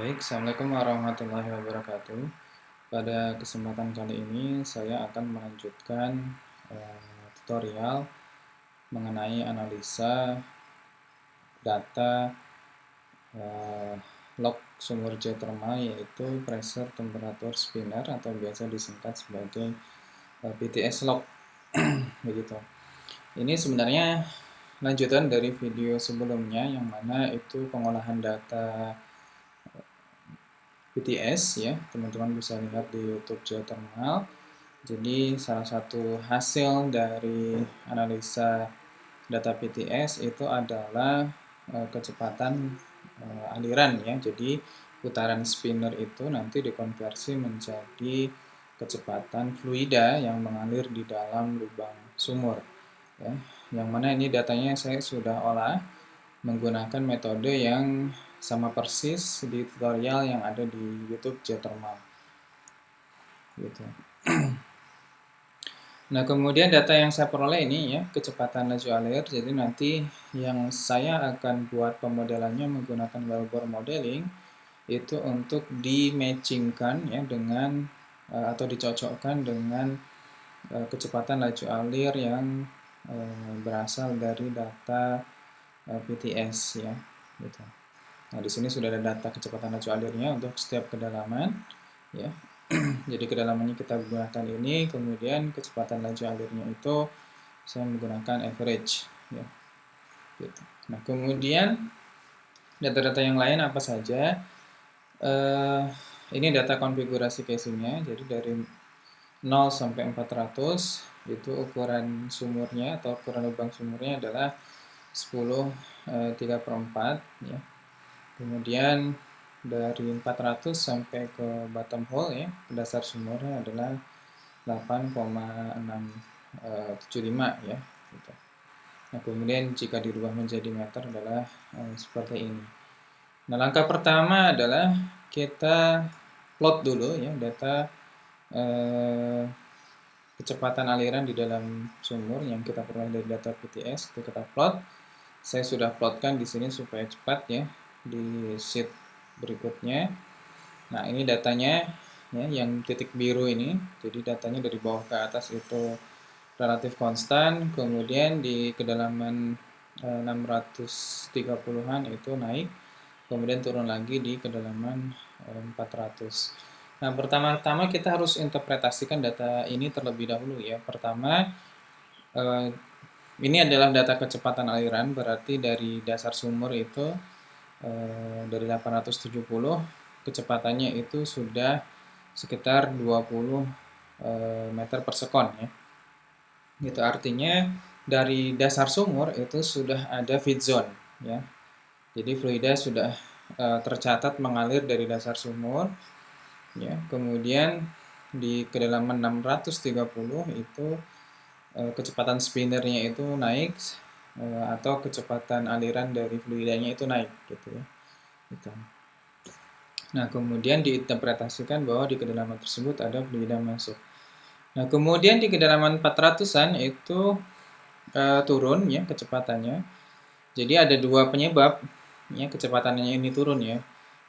Baik, Assalamualaikum warahmatullahi wabarakatuh. Pada kesempatan kali ini saya akan melanjutkan tutorial mengenai analisa data eh, log sumur geothermal, yaitu pressure temperature spinner atau biasa disingkat sebagai PTS log. Begitu. Ini sebenarnya lanjutan dari video sebelumnya yang mana itu pengolahan data PTS ya, teman-teman bisa lihat di YouTube Geothermal. Jadi salah satu hasil dari analisa data PTS itu adalah kecepatan aliran ya. Jadi putaran spinner itu nanti dikonversi menjadi kecepatan fluida yang mengalir di dalam lubang sumur ya. Yang mana ini datanya saya sudah olah menggunakan metode yang sama persis di tutorial yang ada di YouTube Geothermal gitu. Nah, kemudian data yang saya peroleh ini ya, kecepatan laju alir. Jadi nanti yang saya akan buat pemodelannya menggunakan wellbore modeling itu untuk di-matchingkan ya dengan atau dicocokkan dengan kecepatan laju alir yang berasal dari data PTS ya, gitu. Nah, di sini sudah ada data kecepatan laju alirnya untuk setiap kedalaman ya. Jadi kedalamannya kita gunakan ini, kemudian kecepatan laju alirnya itu saya menggunakan average ya. Gitu. Nah, kemudian data-data yang lain apa saja? Ini data konfigurasi casingnya, jadi dari 0 sampai 400 itu ukuran sumurnya atau ukuran lubang sumurnya adalah 10/3/4 ya. Kemudian dari 400 sampai ke bottom hole ya, ke dasar sumurnya adalah 8,675 ya gitu. Nah, kemudian jika dirubah menjadi meter adalah seperti ini. Nah, langkah pertama adalah kita plot dulu ya data kecepatan aliran di dalam sumur yang kita peroleh dari data PTS. Itu kita plot. Saya sudah plotkan di sini supaya cepat ya di sheet berikutnya. Nah, ini datanya ya, yang titik biru ini. Jadi datanya dari bawah ke atas itu relatif konstan, kemudian di kedalaman 630-an itu naik, kemudian turun lagi di kedalaman 400. Nah, pertama-tama kita harus interpretasikan data ini terlebih dahulu ya. Pertama, ini adalah data kecepatan aliran, berarti dari dasar sumur itu dari 870 kecepatannya itu sudah sekitar 20 meter per sekon ya. Itu artinya dari dasar sumur itu sudah ada feed zone ya. Jadi fluida sudah tercatat mengalir dari dasar sumur ya. Kemudian di kedalaman 630 itu kecepatan spinnernya itu naik atau kecepatan aliran dari fluidanya itu naik gitu ya. Gitu. Nah, kemudian diinterpretasikan bahwa di kedalaman tersebut ada fluida masuk. Nah, kemudian di kedalaman 400-an itu turun ya kecepatannya. Jadi ada dua penyebab ya kecepatannya ini turun ya.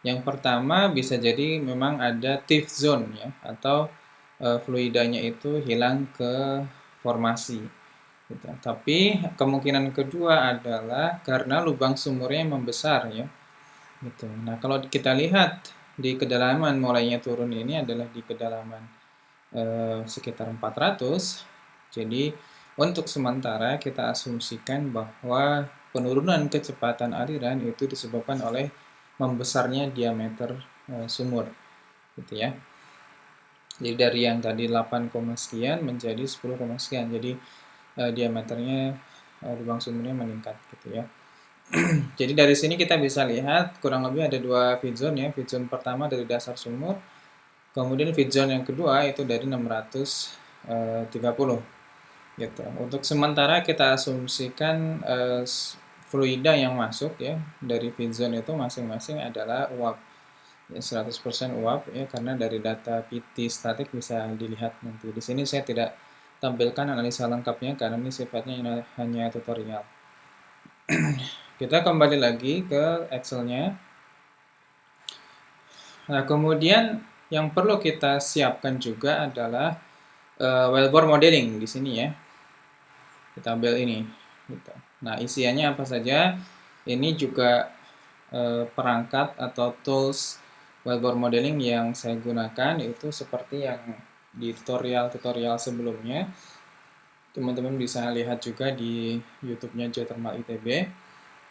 Yang pertama bisa jadi memang ada thief zone ya atau fluidanya itu hilang ke formasi. Gitu. Tapi kemungkinan kedua adalah karena lubang sumurnya membesar ya. Gitu. Nah, kalau kita lihat di kedalaman mulainya turun ini adalah di kedalaman sekitar 400. Jadi untuk sementara kita asumsikan bahwa penurunan kecepatan aliran itu disebabkan oleh membesarnya diameter sumur, gitu ya. Jadi dari yang tadi 8, sekian menjadi 10, sekian. Jadi diameternya lubang sumurnya meningkat, gitu ya. Jadi dari sini kita bisa lihat kurang lebih ada dua feed zone ya. Feed zone pertama dari dasar sumur, kemudian feed zone yang kedua itu dari 630 gitu. Untuk sementara kita asumsikan fluida yang masuk ya dari feed zone itu masing-masing adalah uap. Ya, 100% uap ya karena dari data PT statik bisa dilihat nanti. Di sini saya tidak tampilkan analisa lengkapnya karena ini sifatnya hanya tutorial. Kita kembali lagi ke Excel-nya. Nah, kemudian yang perlu kita siapkan juga adalah wellbore modeling di sini ya. Kita ambil ini. Gitu. Nah, isiannya apa saja? Ini juga perangkat atau tools wellbore modeling yang saya gunakan itu seperti yang di tutorial-tutorial sebelumnya. Teman-teman bisa lihat juga di YouTube-nya Geothermal ITB.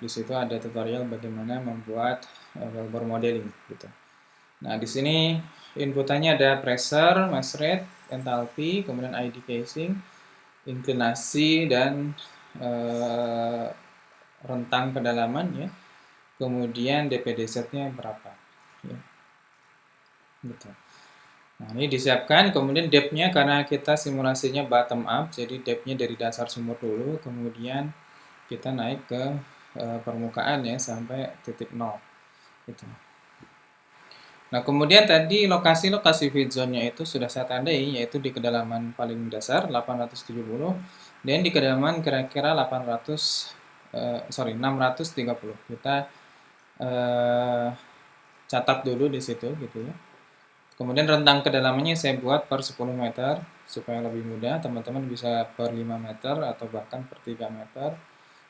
Di situ ada tutorial bagaimana membuat wellbore modeling gitu. Nah, di sini inputannya ada pressure, mass rate, enthalpy, kemudian ID casing, inklinasi dan rentang kedalaman ya. Kemudian DPDZ-nya berapa ya. Gitu. Nah, ini disiapkan, kemudian depth-nya karena kita simulasinya bottom up, jadi depth-nya dari dasar sumur dulu, kemudian kita naik ke permukaan ya sampai titik 0 gitu. Nah, kemudian tadi lokasi-lokasi feed zone-nya itu sudah saya tandai, yaitu di kedalaman paling dasar 870 dan di kedalaman kira-kira 630. Kita catat dulu di situ gitu ya. Kemudian rentang kedalamannya saya buat per 10 meter supaya lebih mudah. Teman-teman bisa per 5 meter atau bahkan per 3 meter.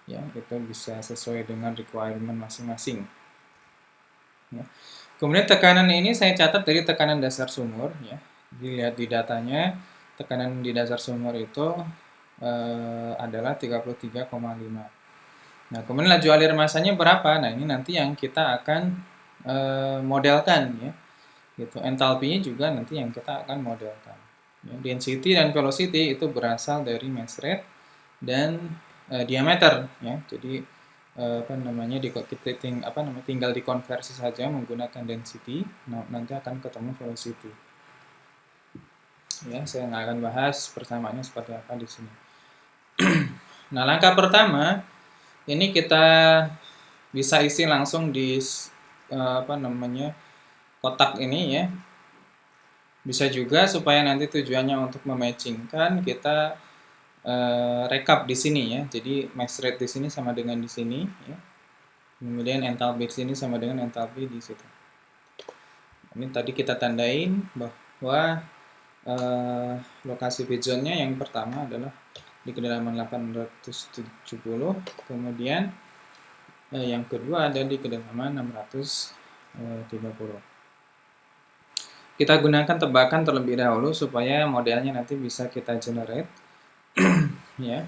Ya, itu bisa sesuai dengan requirement masing-masing. Ya. Kemudian tekanan ini saya catat dari tekanan dasar sumur ya. Dilihat di datanya, tekanan di dasar sumur itu adalah 33,5. Nah, kemudian laju alir masanya berapa? Nah, ini nanti yang kita akan modelkan ya. Gitu. Enthalpy-nya juga nanti yang kita akan modelkan. Ya, density dan velocity itu berasal dari mass rate dan diameter ya. Jadi tinggal dikonversi saja menggunakan density. Nah, nanti akan ketemu velocity. Ya, saya nggak akan bahas persamaannya seperti apa di sini. Nah, langkah pertama ini kita bisa isi langsung di kotak ini ya. Bisa juga supaya nanti tujuannya untuk mematchingkan kita rekap di sini ya. Jadi mass rate di sini sama dengan di sini ya. Kemudian enthalpy di sini sama dengan enthalpy di situ. Ini tadi kita tandain bahwa lokasi feed zone-nya yang pertama adalah di kedalaman 870, kemudian yang kedua ada di kedalaman 630. Kita gunakan tebakan terlebih dahulu supaya modelnya nanti bisa kita generate. Ya.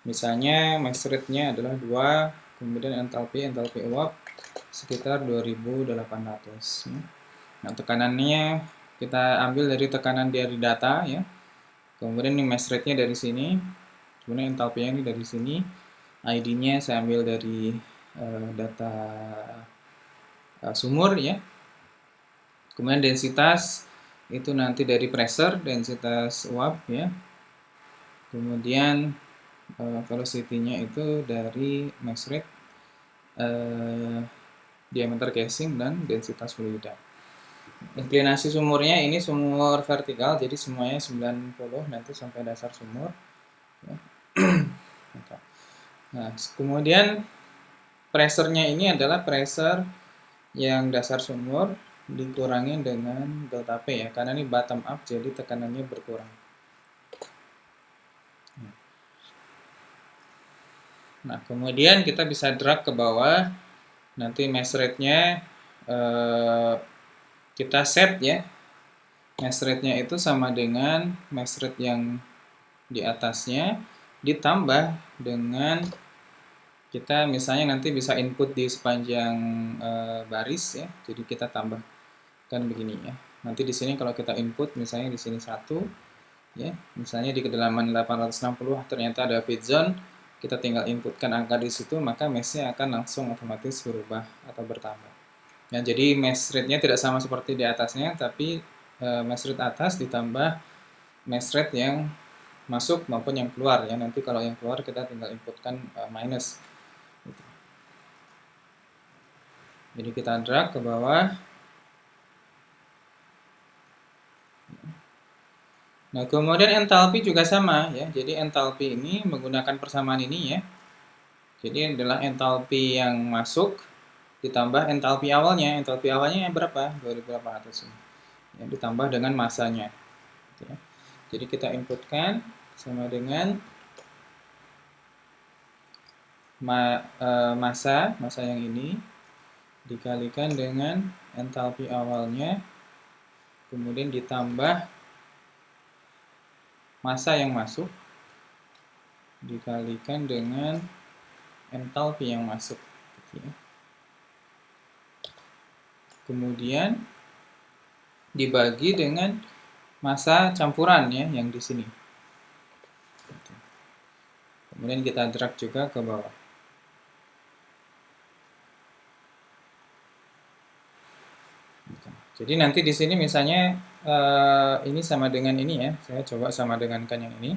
Misalnya mass rate-nya adalah 2, kemudian enthalpy uap sekitar 2800. Nah, tekanannya kita ambil dari tekanan dari data ya. Kemudian ini mass rate-nya dari sini. Kemudian enthalpy-nya ini dari sini. ID-nya saya ambil dari data sumur ya. Kemudian densitas itu nanti dari pressure, densitas uap ya. Kemudian velocity-nya itu dari mass rate, diameter casing dan densitas fluida. Inklinasi sumurnya ini sumur vertikal, jadi semuanya 90 nanti sampai dasar sumur. Ya. Nah, kemudian pressure-nya ini adalah pressure yang dasar sumur dikurangi dengan delta P ya, karena ini bottom up jadi tekanannya berkurang. Nah, kemudian kita bisa drag ke bawah, nanti mass rate-nya kita set ya. Mass rate-nya itu sama dengan mass rate yang di atasnya ditambah dengan kita misalnya nanti bisa input di sepanjang baris ya. Jadi kita tambahkan begini ya. Nanti di sini kalau kita input misalnya di sini 1 ya, misalnya di kedalaman 860 ternyata ada feed zone, kita tinggal inputkan angka di situ, maka mass-nya akan langsung otomatis berubah atau bertambah. Ya, jadi mass rate-nya tidak sama seperti di atasnya, tapi mass rate atas ditambah mass rate yang masuk maupun yang keluar ya. Nanti kalau yang keluar kita tinggal inputkan minus. Gitu. Jadi kita drag ke bawah. Nah, kemudian enthalpy juga sama ya. Jadi enthalpy ini menggunakan persamaan ini ya. Jadi adalah enthalpy yang masuk ditambah entalpi awalnya berapa? 2800 ini. Ya, ditambah dengan masanya. Gitu ya. Jadi kita inputkan sama dengan masa yang ini dikalikan dengan entalpi awalnya, kemudian ditambah masa yang masuk dikalikan dengan entalpi yang masuk. Gitu ya. Kemudian dibagi dengan masa campuran ya yang di sini. Kemudian kita drag juga ke bawah. Jadi nanti di sini misalnya ini sama dengan ini ya. Saya coba sama dengankan yang ini.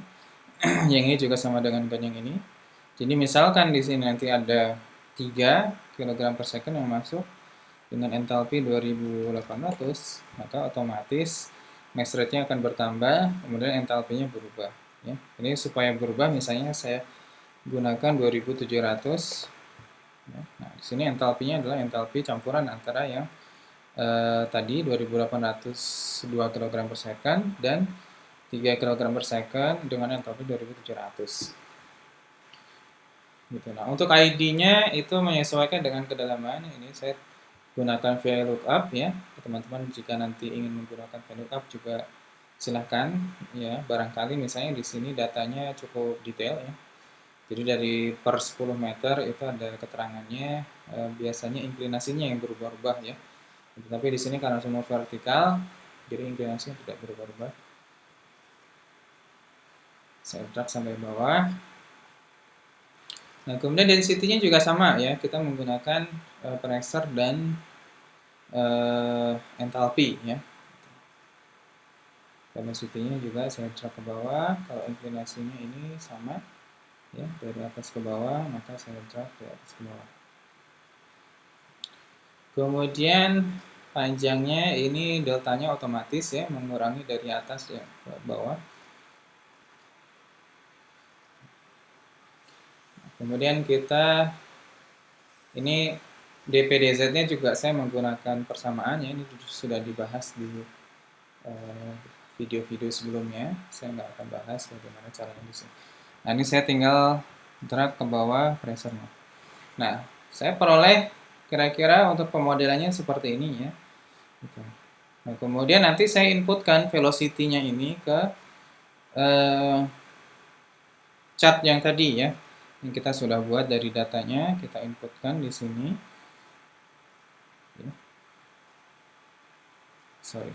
Yang ini juga sama dengankan yang ini. Jadi misalkan di sini nanti ada 3 kg per second yang masuk dengan entalpi 2800, maka otomatis mass rate-nya akan bertambah, kemudian entalpinya berubah. Ya. Ini supaya berubah, misalnya saya gunakan 2700. Ya. Nah, di sini entalpinya adalah entalpi campuran antara yang tadi 2802 kg per second dan 3 kg per second dengan entalpi 2700. Gitu. Nah, untuk ID-nya itu menyesuaikan dengan kedalaman. Ini saya gunakan VLOOKUP ya. Teman-teman jika nanti ingin menggunakan VLOOKUP juga silahkan ya. Barangkali misalnya di sini datanya cukup detail ya. Jadi dari per 10 meter itu ada keterangannya, biasanya inklinasinya yang berubah-ubah ya. Tapi di sini karena semua vertikal, jadi inklinasinya tidak berubah-ubah. Saya drag sampai bawah. Nah, kemudian density-nya juga sama ya, kita menggunakan pressure dan entalpi ya. Density-nya juga saya drag ke bawah, kalau inklinasinya ini sama ya, dari atas ke bawah, maka saya drag ke atas ke bawah. Kemudian panjangnya ini deltanya otomatis ya, mengurangi dari atas ya ke bawah. Kemudian kita ini DP/DZ-nya juga saya menggunakan persamaan ya, ini sudah dibahas di video-video sebelumnya. Saya nggak akan bahas bagaimana caranya di sini. Nah, ini saya tinggal drag ke bawah pressure-nya. Nah, saya peroleh kira-kira untuk pemodelannya seperti ini ya. Nah, kemudian nanti saya inputkan velocity-nya ini ke chart yang tadi ya. Yang kita sudah buat dari datanya, kita inputkan di sini. Sorry.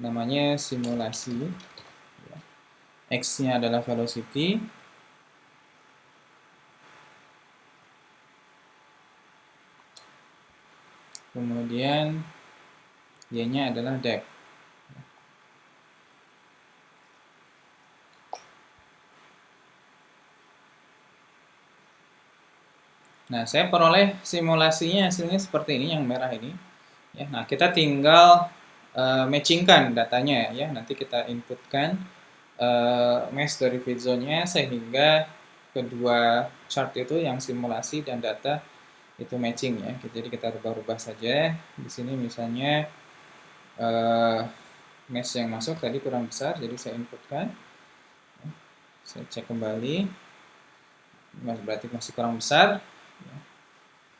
Namanya simulasi. X-nya adalah velocity. Kemudian Y-nya adalah depth. Nah, saya peroleh simulasinya hasilnya seperti ini, yang merah ini. Ya, nah, kita tinggal matchingkan datanya ya. Nanti kita inputkan mesh dari feed zone-nya sehingga kedua chart itu yang simulasi dan data itu matching ya. Jadi kita rubah-rubah saja. Di sini misalnya mesh yang masuk tadi kurang besar, jadi saya inputkan. Saya cek kembali. Berarti masih kurang besar.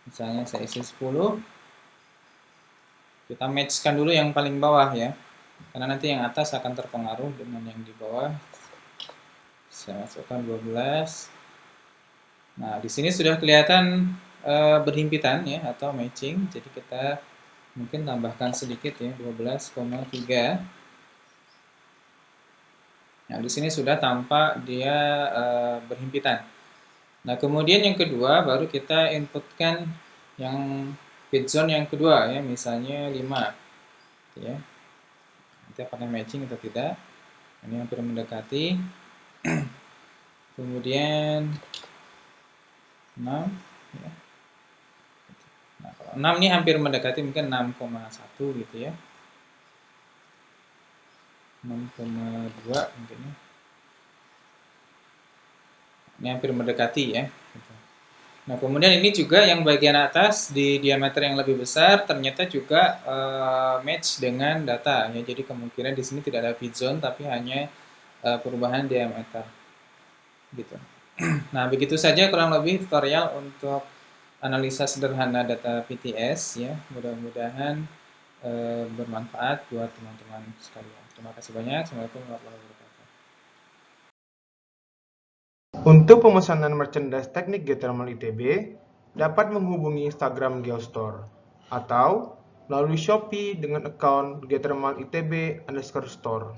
Misalnya saya isi 10. Kita matchkan dulu yang paling bawah ya. Karena nanti yang atas akan terpengaruh dengan yang di bawah. Saya masukkan 12. Nah, di sini sudah kelihatan berhimpitan ya atau matching. Jadi kita mungkin tambahkan sedikit ya, 12,3. Nah, di sini sudah tampak dia berhimpitan. Nah, kemudian yang kedua baru kita inputkan yang feed zone yang kedua ya, misalnya 5. Ya. Nanti apakah matching atau tidak. Ini hampir mendekati. Kemudian 6 ya. Nah, kalau 6 ini hampir mendekati, mungkin 6,1 gitu ya. 6,2 mungkin ya. Ini hampir mendekati ya. Nah, kemudian ini juga yang bagian atas di diameter yang lebih besar ternyata juga match dengan data ya. Jadi kemungkinan di sini tidak ada feed zone tapi hanya perubahan diameter gitu. Nah, begitu saja kurang lebih tutorial untuk analisa sederhana data PTS ya. Mudah-mudahan bermanfaat buat teman-teman sekalian. Terima kasih banyak. Assalamualaikum warahmatullahi wabarakatuh. Untuk pemesanan merchandise teknik Geothermal ITB, dapat menghubungi Instagram Geostore atau melalui Shopee dengan akun Geothermal ITB_store.